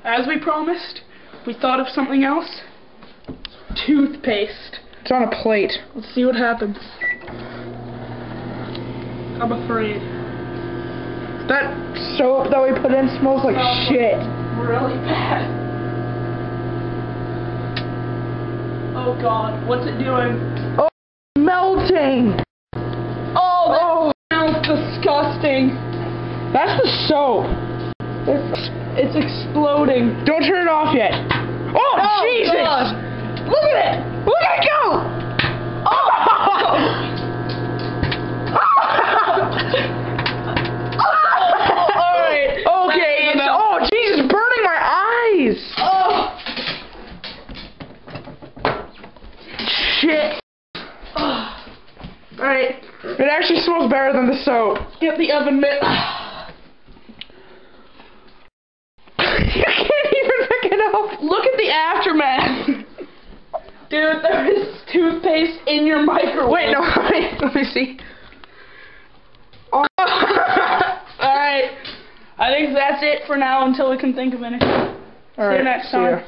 as we promised, we thought of something else. Toothpaste. It's on a plate. Let's see what happens. I'm afraid. That soap that we put in smells like shit. Really bad. Oh god, what's it doing? Oh, melting. Oh, that smells disgusting. That's the soap. It's exploding. Don't turn it off yet. Oh, Jesus! God. Look at it! Look at it go! Oh! Alright. Okay, oh, Jesus, burning my eyes! Oh! Shit. Alright. It actually smells better than the soap. Get the oven mitt. You can't even pick it up. Look at the aftermath. Dude, there is toothpaste in your microwave. Wait, no, wait, let me see. Oh. Alright. I think that's it for now until we can think of anything. See you next time.